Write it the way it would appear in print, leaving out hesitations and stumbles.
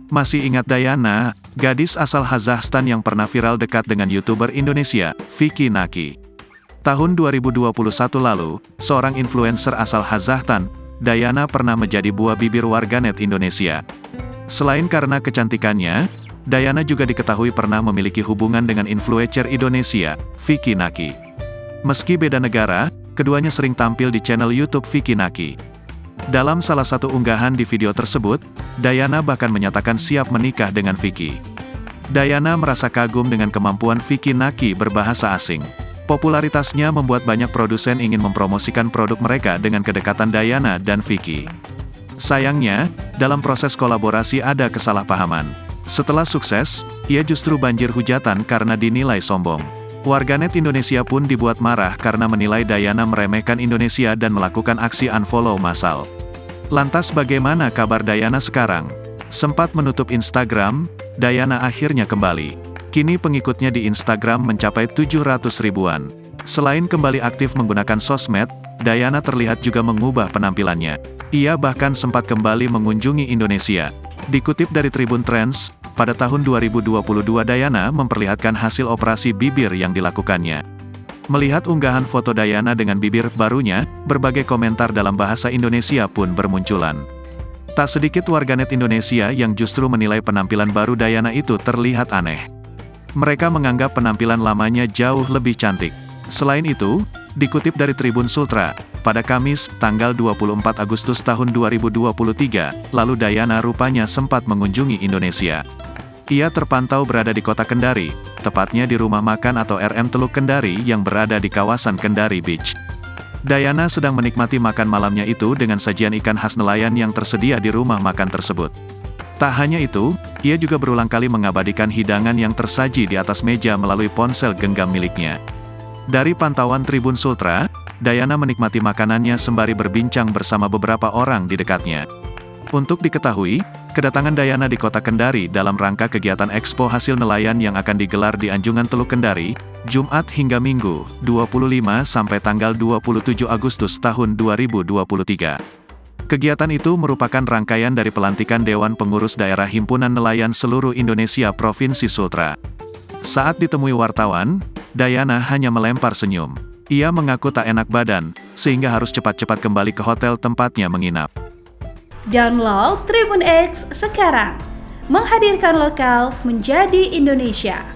Masih ingat Dayana, gadis asal Kazakhstan yang pernah viral dekat dengan YouTuber Indonesia, Vicky Naki? Tahun 2021 lalu, seorang influencer asal Kazakhstan, Dayana pernah menjadi buah bibir warganet Indonesia. Selain karena kecantikannya, Dayana juga diketahui pernah memiliki hubungan dengan influencer Indonesia, Vicky Naki. Meski beda negara, keduanya sering tampil di channel YouTube Vicky Naki. Dalam salah satu unggahan di video tersebut, Dayana bahkan menyatakan siap menikah dengan Vicky. Dayana merasa kagum dengan kemampuan Vicky Naki berbahasa asing. Popularitasnya membuat banyak produsen ingin mempromosikan produk mereka dengan kedekatan Dayana dan Vicky. Sayangnya, dalam proses kolaborasi ada kesalahpahaman. Setelah sukses, ia justru banjir hujatan karena dinilai sombong. Warganet Indonesia pun dibuat marah karena menilai Dayana meremehkan Indonesia dan melakukan aksi unfollow massal. Lantas bagaimana kabar Dayana sekarang? Sempat menutup Instagram, Dayana akhirnya kembali. Kini pengikutnya di Instagram mencapai 700 ribuan. Selain kembali aktif menggunakan sosmed, Dayana terlihat juga mengubah penampilannya. Ia bahkan sempat kembali mengunjungi Indonesia. Dikutip dari Tribun Trends, pada tahun 2022 Dayana memperlihatkan hasil operasi bibir yang dilakukannya. Melihat unggahan foto Dayana dengan bibir barunya, berbagai komentar dalam bahasa Indonesia pun bermunculan. Tak sedikit warganet Indonesia yang justru menilai penampilan baru Dayana itu terlihat aneh. Mereka menganggap penampilan lamanya jauh lebih cantik. Selain itu, dikutip dari Tribun Sultra, pada Kamis, tanggal 24 Agustus tahun 2023, lalu Dayana rupanya sempat mengunjungi Indonesia. Ia terpantau berada di kota Kendari, tepatnya di rumah makan atau RM Teluk Kendari yang berada di kawasan Kendari Beach. Dayana sedang menikmati makan malamnya itu dengan sajian ikan khas nelayan yang tersedia di rumah makan tersebut. Tak hanya itu, ia juga berulang kali mengabadikan hidangan yang tersaji di atas meja melalui ponsel genggam miliknya. Dari pantauan Tribun Sultra, Dayana menikmati makanannya sembari berbincang bersama beberapa orang di dekatnya. Untuk diketahui, kedatangan Dayana di kota Kendari dalam rangka kegiatan Expo Hasil Nelayan yang akan digelar di Anjungan Teluk Kendari, Jumat hingga Minggu, 25 sampai tanggal 27 Agustus tahun 2023. Kegiatan itu merupakan rangkaian dari pelantikan Dewan Pengurus Daerah Himpunan Nelayan Seluruh Indonesia Provinsi Sultra. Saat ditemui wartawan, Dayana hanya melempar senyum. Ia mengaku tak enak badan, sehingga harus cepat-cepat kembali ke hotel tempatnya menginap. Download Tribun X sekarang, menghadirkan lokal menjadi Indonesia.